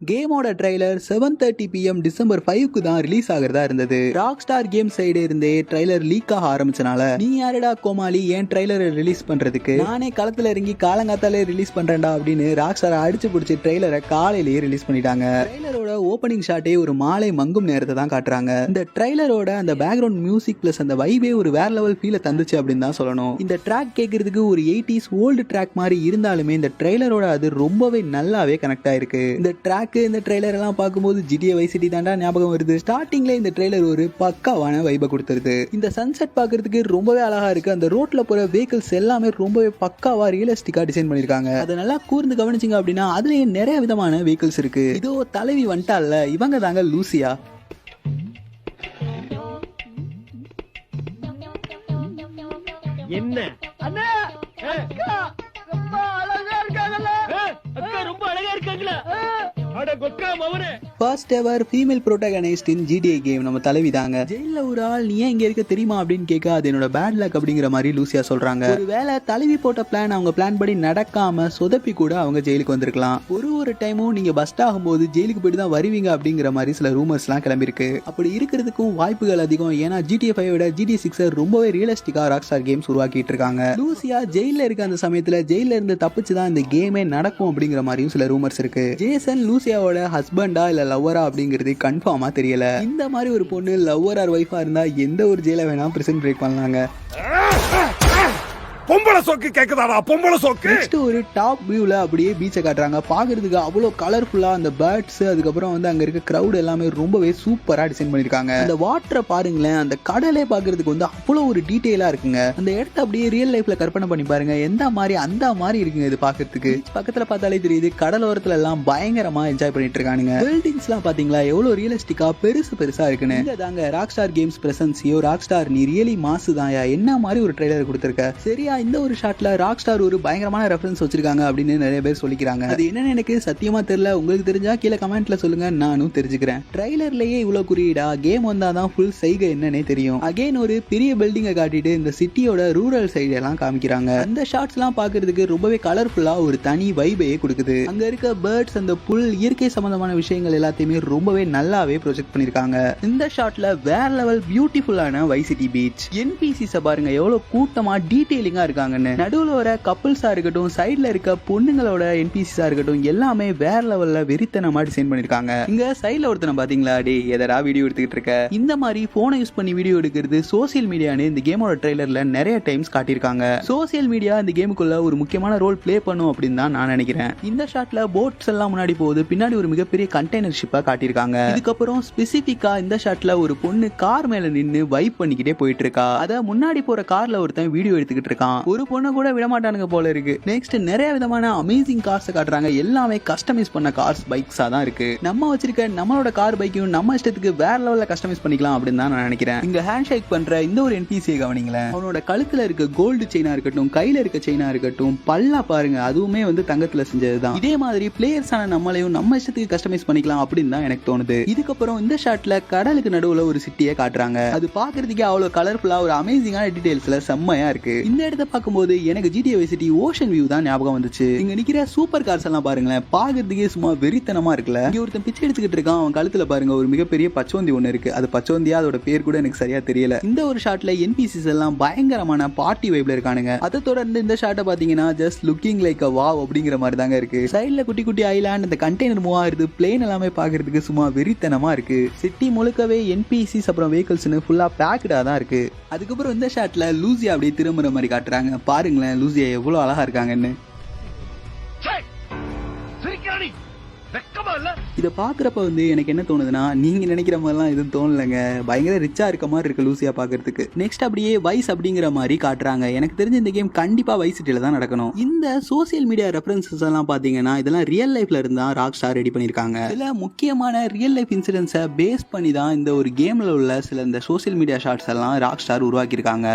கேமோட trailer 7:30 PM December 5க்கு தான் release ஆகிறதா இருந்தது. ராக் ஸ்டார் கேம் சைடு இருந்தே ட்ரைலர் லீக் ஆக ஆரம்பிச்சனால நீ யாரடா கோமாளி ஏன் ட்ரைலரை ரிலீஸ் பண்றதுக்கு, நானே களத்துல இறங்கி காலங்காத்தாலே ரிலீஸ் பண்றேன்டா அப்படின்னு ராக் ஸ்டார் அடிச்சு பிடிச்சி ட்ரைலரை காலையிலேயே ரிலீஸ் பண்ணிட்டாங்க. ட்ரைலரோட ஓப்பனிங் ஷாட்டே ஒரு மாலை மங்கும் நேரத்தை தான் காட்டுறாங்க. இந்த ட்ரைலரோட அந்த பேக்ரவுண்ட் மியூசிக் பிளஸ் அந்த வைபே ஒரு வேற லெவல் ஃபீலை தந்துச்சு அப்படின்னு தான் சொல்லணும். இந்த ட்ராக் கேட்கறதுக்கு ஒரு 80s ஓல்டு ட்ராக் மாதிரி இருந்தாலுமே இந்த ட்ரைலரோட அது ரொம்பவே நல்லாவே கனெக்ட் ஆயிருக்கு. இந்த ட்ராக் இந்த ட்ரெய்லர் எல்லாம் பார்க்கும்போது GTA Vice City தாண்டா ஞாபகம் வருது. ஸ்டார்டிங்ல இந்த ட்ரெய்லர் ஒரு பக்காவான வைபை கொடுத்துருது. இந்த சன்செட் பார்க்கிறதுக்கு ரொம்பவே அழகா இருக்கு. அந்த ரோட்ல போற வெஹிக்கிள்ஸ் எல்லாமே ரொம்பவே பக்காவா ரியலிஸ்டிக்கா டிசைன் பண்ணிருக்காங்க. அதை நல்லா கூர்ந்து கவனிச்சிங்க அப்படின்னா அதுலயே நிறைய விதமான வெஹிக்கிள்ஸ் இருக்கு. இதோ தலைவி வந்துட்டால, இவங்க தாங்க லூசியா. என்ன அண்ணா அக்கா ரொம்ப அழகா இருக்காங்கல, அக்கா ரொம்ப அழகா இருக்காங்களா, அட கொக்கா மவனே. ஃபர்ஸ்ட் எவர் ஃபீமேல் ப்ரோட்டகனிஸ்ட் இன் GTA கேம் நம்ம தலைவி தாங்க. ஜெயில ஒரு ஆள் நீ ஏன் இங்க இருக்க தெரியுமா அப்படின்னு கேட்க அது என்னோட பேட் லக் அப்படிங்கிற மாதிரி லூசியா சொல்றாங்க. ஒருவேளை தலைவி போட்ட பிளான் அவங்க பிளான் படி நடக்காம சொதப்பி கூட அவங்க ஜெயிலுக்கு வந்திருக்கலாம். ஒரு டைமும் நீங்க பஸ்ட் ஆகும்போது ஜெயிலுக்கு போயிட்டு தான் வருவீங்க அப்படிங்கிற மாதிரி சில ரூமர்ஸ் எல்லாம் கிளம்பிருக்கு. அப்படி இருக்கிறதுக்கும் வாய்ப்புகள் அதிகம். ஏன்னா GTA 5 விட GTA 6 ரொம்பவே ரியலிஸ்டிக்கா ராக் ஸ்டார் கேம்ஸ் உருவாக்கிட்டு இருக்காங்க. லூசியா ஜெயில இருக்க அந்த சமயத்துல ஜெயில இருந்து தப்பிச்சுதான் இந்த கேமே நடக்கும் அப்படிங்கிற மாதிரியும் சில ரூமர்ஸ் இருக்கு. ஜேசன் லூசியாவோட ஹஸ்பண்டா இல்ல லவ்வரா அப்படிங்கிறது கன்ஃபார்மா தெரியல. இந்த மாதிரி ஒரு பொண்ணு லவ்வர் ஆர் வைஃபா இருந்தா எந்த ஒரு ஜெயில வேணா பிரசன்ட் பிரேக் பண்ணலாங்க. பொம்பளை சோக்கு கேக்குதாடா, பொம்பளை சோக்கு. நெக்ஸ்ட் ஒரு டாப் வியூல அப்படியே பீச்சை காட்டுறாங்க. பாக்குறதுக்கு அவ்வளோ கலர்ஃபுல்லா அந்த பேர்ட்ஸ் அதுக்கப்புறம் வந்து அங்க இருக்க கிரௌட் எல்லாமே ரொம்பவே சூப்பரா டிசைன் பண்ணிருக்காங்க. அந்த வாட்டரை பாருங்களேன், அந்த கடலே பாக்குறதுக்கு வந்து அவ்வளோ ஒரு டீடைலா இருக்குங்க. அந்த இடத்த அப்படியே ரியல் லைஃப்ல கற்பனை பண்ணி பாருங்க, எந்த மாதிரி அந்த மாதிரி இருக்குங்க. இது பாக்குறதுக்கு பக்கத்துல பார்த்தாலே தெரியுது. கடலோரத்துல எல்லாம் பயங்கரமா என்ஜாய் பண்ணிட்டு இருக்கானுங்க. பில்டிங்ஸ் எல்லாம் பாத்தீங்களா எவ்வளவு ரியலிஸ்டிக்கா பெருசா இருக்குன்னு. இங்க தாங்க ராக் ஸ்டார் கேம்ஸ் பிரசன்ஸியோ ராக் ஸ்டார் நீ ரியலி மாசு தாயா என்ன மாதிரி ஒரு ட்ரெய்லர் கொடுத்திருக்க. சரியா இந்த ஒரு ஷாட்ல ராக் ஸ்டார் ஒரு பயங்கரமான ரெஃபரன்ஸ் வச்சிருக்காங்க அப்படின்னு நிறைய பேர் சொல்லிக்கிறாங்க. அது என்னன்னு எனக்கு சத்தியமா தெரியல. உங்களுக்கு தெரிஞ்சா கீழே கமெண்ட்ல சொல்லுங்க, நானும் தெரிஞ்சுக்கிறேன். ட்ரைலர்லயே இவ்வளவு குறியீடா கேம் வந்தாதான் ஃபுல் செய்கை என்னன்னே தெரியும். அகைன் ஒரு பெரிய பில்டிங்கை காட்டிட்டு இந்த சிட்டியோட ரூரல் சைடு எல்லாம் காமிக்கிறாங்க. அந்த ஷாட்ஸ் எல்லாம் பாக்குறதுக்கு ரொம்பவே கலர்ஃபுல்லா ஒரு தனி வைபையே கொடுக்குது. அங்க இருக்க பேர்ட்ஸ் அந்த புல் இயற்கை சம்பந்தமான விஷயங்கள் எல்லாத்தையுமே ரொம்பவே நல்லாவே ப்ரொஜெக்ட் பண்ணிருக்காங்க. இந்த ஷாட்ல வேற லெவல் பியூட்டிஃபுல்லான வைஸ் சிட்டி பீச். NPCs பாருங்க எவ்வளவு கூட்டமா டீடைலிங்கா இருக்காங்க. நடுவுல வர கப்பிள்ஸா இருக்கட்டும், சைடுல இருக்க பொண்ணுங்களோட NPCஸா இருக்கட்டும், எல்லாமே வேற லெவல்ல வெறித்தனமா டிசைன் பண்ணிருக்காங்க. இங்க சைடுல ஒருத்தனை பாத்தீங்களா, டே எதடா வீடியோ எடுத்துக்கிட்டு இருக்க. இந்த மாதிரி போனை யூஸ் பண்ணி வீடியோ எடுக்கிறது சோசியல் மீடியான்னு இந்த கேமோட ட்ரெய்லர்ல நிறைய டைம்ஸ் காட்டியிருக்காங்க. சோசியல் மீடியா இந்த கேமுக்குள்ள ஒரு முக்கியமான ரோல் பிளே பண்ணும் அப்படின்னு தான் நான் நினைக்கிறேன். இந்த ஷாட்ல போட்ஸ் எல்லாம் முன்னாடி போகுது, பின்னாடி ஒரு மிகப்பெரிய கண்டெய்னர் ஷிப்பா காட்டியிருக்காங்க. இதுக்கப்புறம் ஸ்பெசிபிக்கா இந்த ஷாட்ல ஒரு பொண்ணு கார் மேல நின்னு வைப் பண்ணிக்கிட்டே போயிட்டு இருக்கா. அத முன்னாடி போற கார்ல ஒருத்தன் வீடியோ எடுத்துக்கிட்டு இருக்கான். ஒரு பொண்ணு கூட விடமாட்டானுங்க போல இருக்கு. நெக்ஸ்ட் நிறைய விதமான அமேசிங் கார்ஸ் காட்டுறாங்க. எல்லாமே கஸ்டமைஸ் பண்ண கார்ஸ் பைக்ஸா தான் இருக்கு. நம்ம வச்சிருக்க நம்மளோட கார் பைக்கையும் நம்ம இஷ்டத்துக்கு வேற லெவல்ல கஸ்டமைஸ் பண்ணிக்கலாம் அப்படின்னு தான் நான் நினைக்கிறேன். இங்க ஹேண்ட் ஷேக் பண்ற இந்த ஒரு NPC கவனிங்களேன். அவனோட கழுத்துல இருக்க கோல்டு செயினா இருக்கட்டும், கையில இருக்க செயினா இருக்கட்டும், பல்லா பாருங்க அதுவுமே வந்து தங்கத்துல செஞ்சதுதான். இதே மாதிரி பிளேயர்ஸான நம்மளையும் நம்ம இஷ்டத்துக்கு கஸ்டமைஸ் பண்ணிக்கலாம் அப்படின்னு தான் எனக்கு தோணுது. இதுக்கப்புறம் இந்த ஷாட்ல கடலுக்கு நடுவுல ஒரு சிட்டியை காட்டுறாங்க. அது பாக்குறதுக்கே அவ்வளவு கலர்ஃபுல்லா ஒரு அமேசிங்கான டீடைல்ஸ்ல செம்மையா இருக்கு. இந்த இடத்த பார்க்கும்போது எனக்கு GTA Vice City ocean view தான் ஞாபகம் வந்துச்சு. இங்க நிக்கிற சூப்பர் கார்ஸ் எல்லாம் பாருங்களேன், பாக்குறதுக்கே சும்மா வெறித்தனமா இருக்குல்ல. இங்க ஒருத்தன் பிச்சை எடுத்துக்கிட்டு இருக்கான். அவன் கழுத்துல பாருங்க ஒரு மிகப்பெரிய பச்சோந்தி ஒண்ணு இருக்கு. அது பச்சோந்தியா அதோட பேர் கூட எனக்கு சரியா தெரியல. இந்த ஒரு ஷாட்ல NPCs எல்லாம் பயங்கரமான பார்ட்டி வைப்ல இருக்கானுங்க. அதை தொடர்ந்து இந்த ஷாட்டை பாத்தீங்கன்னா ஜஸ்ட் லுக்கிங் லைக் அ வாவ் அப்படிங்கிற மாதிரி தாங்க இருக்கு. சைடுல குட்டி குட்டி ஐலாண்ட், இந்த கண்டெய்னர் மூவ் ஆகுது, பிளேன் எல்லாமே பாக்குறதுக்கு சும்மா வெறித்தனமா இருக்கு. சிட்டி முழுக்கவே NPCs அப்புறம் வெஹிக்கிள்ஸ்னு ஃபுல்லா பேக்டா தான் இருக்கு. அதுக்கப்புறம் இந்த ஷாட்ல லூசியா அப்படியே திரும்புற மாதிரி காட்டுறாங்க. பாருங்களேன் லூசியா எவ்வளவு அழகா இருக்காங்கன்னு. இதை பாக்குறப்ப வந்து எனக்கு என்ன தோணுதுன்னா, நீங்க நினைக்கிற மாதிரிலாம் எதுவும் தோணலைங்க. பயங்கர ரிச்சா இருக்க மாதிரி இருக்கு லூசியா பாக்குறதுக்கு. நெக்ஸ்ட் அப்படியே வைஸ் அப்படிங்கிற மாதிரி காட்டுறாங்க. எனக்கு தெரிஞ்ச இந்த கேம் கண்டிப்பா வைஸ் சிட்டில தான் நடக்கணும். இந்த சோசியல் மீடியா ரெஃபரன்சஸ் எல்லாம் பாத்தீங்கன்னா இதெல்லாம் ரியல் லைஃப்ல இருந்தா ராக் ஸ்டார் ரெடி பண்ணிருக்காங்க. இதுல முக்கியமான ரியல் லைஃப் இன்சிடென்ட்ஸை பேஸ் பண்ணி தான் இந்த ஒரு கேம்ல உள்ள சில இந்த சோசியல் மீடியா ஷார்ட்ஸ் எல்லாம் ராக் ஸ்டார் உருவாக்கி இருக்காங்க.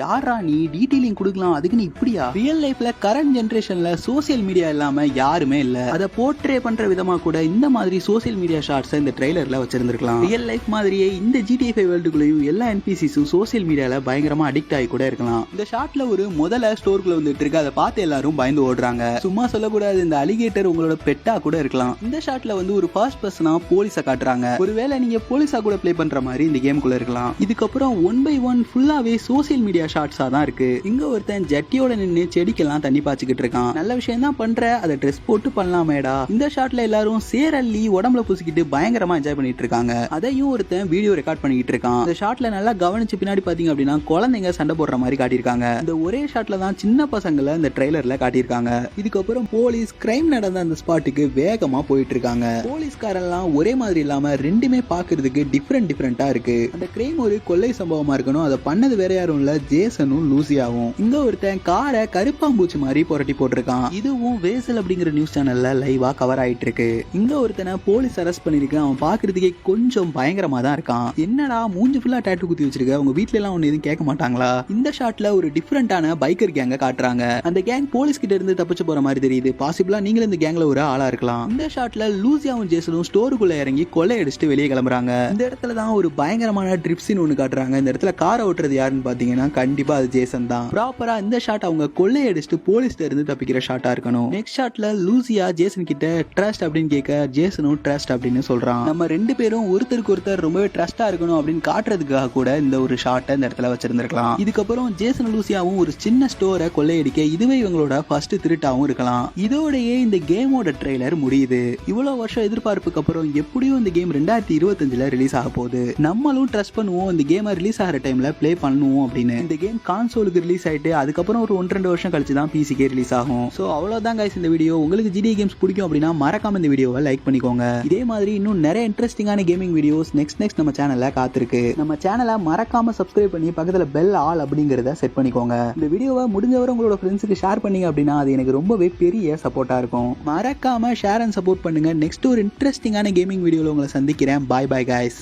யாரா நீ டீடைலிங் கொடுக்கலாம், அதுக்கு நீ இப்படியா? ரியல் லைஃப்ல கரண்ட் ஜெனரேஷன்ல சோசியல் மீடியா இல்லாம யாருமே இல்ல. அதை போர்ட்ரே பண்ற விதமா விதமா கூட இந்த மாதிரி சோசியல் மீடியா ஷார்ட்ஸ் இந்த ட்ரெய்லர்ல வச்சிருந்திருக்கலாம். ரியல் லைஃப் மாதிரியே இந்த GTA 5 வேர்ல்டுக்குள்ளேயும் எல்லா NPCஸும் சோசியல் மீடியால பயங்கரமா அடிக்ட் ஆகி கூட இருக்கலாம். இந்த ஷாட்ல ஒரு முதல்ல ஸ்டோருக்குள்ள வந்துட்டு இருக்கு, அதை பார்த்து எல்லாரும் பயந்து ஓடுறாங்க. சும்மா சொல்லக்கூடாது, இந்த அலிகேட்டர் உங்களோட பெட்டா கூட இருக்கலாம். இந்த ஷாட்ல வந்து ஒரு ஃபர்ஸ்ட் பர்சனா போலீஸை காட்டுறாங்க. ஒருவேளை நீங்க போலீஸா கூட ப்ளே பண்ற மாதிரி இந்த கேம்குள்ள இருக்கலாம். இதுக்கப்புறம் 1 by 1 ஃபுல்லாவே சோசியல் மீடியா ஷார்ட்ஸா தான் இருக்கு. இங்க ஒருத்தன் ஜட்டியோட நின்று செடிக்கெல்லாம் தண்ணி பாய்ச்சிக்கிட்டு இருக்கான். நல்ல விஷயம் தான் பண்ற, அதை ட்ரெஸ் போட்டு பண்ணலாமேடா. இந்த ஷாட்ல எல்லாரும் சேரல்லி உடம்புல பூசிக்கிட்டு பயங்கரமா என்ஜாய் பண்ணிட்டு இருக்காங்க. அதையும் ஒருத்தன் வீடியோ ரெக்கார்ட் பண்ணிட்டு இருக்கான். இந்த ஷாட்ல நல்லா கவனிச்சு பின்னாடி பாத்தீங்க அப்படின்னா குழந்தைங்க சண்டை போடுற மாதிரி காட்டியிருக்காங்க. இந்த ஒரே ஷாட்ல தான் சின்ன பசங்களை இந்த ட்ரெய்லர்ல காட்டியிருக்காங்க. இதுக்கப்புறம் போலீஸ் கிரைம் நடந்த அந்த ஸ்பாட்டுக்கு வேகமா போயிட்டு இருக்காங்க. போலீஸ்காரெல்லாம் ஒரே மாதிரி இல்லாம ரெண்டுமே பாக்குறதுக்கு டிஃபரெண்டா இருக்கு. அந்த கிரைம் ஒரு கொள்ளை சம்பவமா இருக்கணும், அதை பண்ணது வேற யாரும் இல்ல, ஜேசனும் லூசியாவும். இங்க ஒருத்தன் காரை கருப்பாம்பூச்சி மாதிரி புரட்டி போட்டிருக்கான். இதுவும் வேசல் அப்படிங்கிற நியூஸ் சேனல்ல லைவா கவர் ஆயிட்டு இருக்கு. இங்க ஒருத்தனை போலீஸ் அரெஸ்ட் பண்ணிருக்கு. அவன் பாக்குறதுக்கே கொஞ்சம் பயங்கரமா தான் இருக்கான். என்னடா மூஞ்சி ஃபுல்லா டேட்டு குத்தி வச்சிருக்க, உங்க வீட்ல எல்லாம் ஒண்ணு எதுவும் கேட்க மாட்டாங்களா? இந்த ஷாட்ல ஒரு டிஃபரெண்டான பைக்கர் கேங்க காட்டுறாங்க. அந்த கேங் போலீஸ் கிட்ட இருந்து தப்பிச்சு போற மாதிரி தெரியுது. பாசிபிளா நீங்களும் இந்த கேங்ல ஒரு ஆளா இருக்கலாம். இந்த ஷாட்ல லூசியாவும் ஜேசனும் ஸ்டோருக்குள்ள இறங்கி கொள்ளை அடிச்சுட்டு வெளியே கிளம்புறாங்க. இந்த இடத்துல தான் ஒரு பயங்கரமான ட்ரிப் சீன் ஒன்னு காட்டுறாங்க. இந்த இடத்துல காரை ஓட்டுறது யாருன்னு பாத்தீங்கன்னா கண்டிப்பா அது ஜேசன் தான். ப்ராப்பரா இந்த ஷாட் அவங்க கொள்ளை அடிச்சுட்டு போலீஸ்ல இருந்து தப்பிக்கிற ஷாட்டா இருக்கணும். நெக்ஸ்ட் ஷாட்ல லூசியா ஜேசன் கிட்ட ட்ரஸ்ட் அப்படின்னு கேட்க ஜேசனும் ட்ரஸ்ட் அப்படின்னு சொல்றான். நம்ம ரெண்டு பேரும் ஒருத்தருக்கு ஒருத்தர் ரொம்பவே ட்ரஸ்டா இருக்கணும் அப்படின்னு காட்டுறதுக்காக கூட இந்த ஒரு ஷாட்டை இந்த இடத்துல வச்சிருந்திருக்கலாம். இதுக்கப்புறம் ஜேசன் லூசியாவும் ஒரு சின்ன ஸ்டோரை கொள்ளையடிக்க இதுவே இவங்களோட ஃபர்ஸ்ட் திருட்டாவும் இருக்கலாம். இதோடயே இந்த கேமோட ட்ரெய்லர் முடியுது. இவ்வளவு வருஷம் எதிர்பார்ப்புக்கு அப்புறம் எப்படியும் இந்த கேம் 2025ல ரிலீஸ் ஆக போகுது. நம்மளும் ட்ரஸ்ட் பண்ணுவோம் இந்த கேமை ரிலீஸ் ஆகிற டைம்ல ப்ளே பண்ணுவோம் அப்படின்னு. இந்த கேம் கான்சோலுக்கு ரிலீஸ் ஆயிட்டு அதுக்கப்புறம் ஒரு 1-2 வருஷம் கழிச்சு தான் பிசிக்கே ரிலீஸ் ஆகும். ஸோ அவ்வளோதான் கைஸ் இந்த வீடியோ. உங்களுக்கு GTA கேம்ஸ் பிடிக்கும் அப்படின்னா மறக்காம இந்த வீடியோவை லைக் பண்ணிக்கோங்க. இதே மாதிரி இன்னும் நிறைய இன்ட்ரெஸ்டிங்கான கேமிங் வீடியோஸ் நெக்ஸ்ட் நம்ம சேனல்ல காத்திருக்கு. நம்ம சேனலை மறக்காம சப்ஸ்கிரைப் பண்ணி பக்கத்துல பெல் ஆல் அப்படிங்கறத செட் பண்ணிக்கோங்க. இந்த வீடியோவை முடிஞ்சவரை உங்களோட ஃப்ரெண்ட்ஸுக்கு ஷேர் பண்ணீங்க அப்படின்னா அது எனக்கு ரொம்பவே பெரிய சப்போர்ட்டா இருக்கும். மறக்காம ஷேர் அண்ட் சப்போர்ட் பண்ணுங்க. நெக்ஸ்ட் ஒரு இன்ட்ரெஸ்டிங்கான கேமிங் வீடியோல உங்களை சந்திக்கிறேன். பாய் பாய் கைஸ்.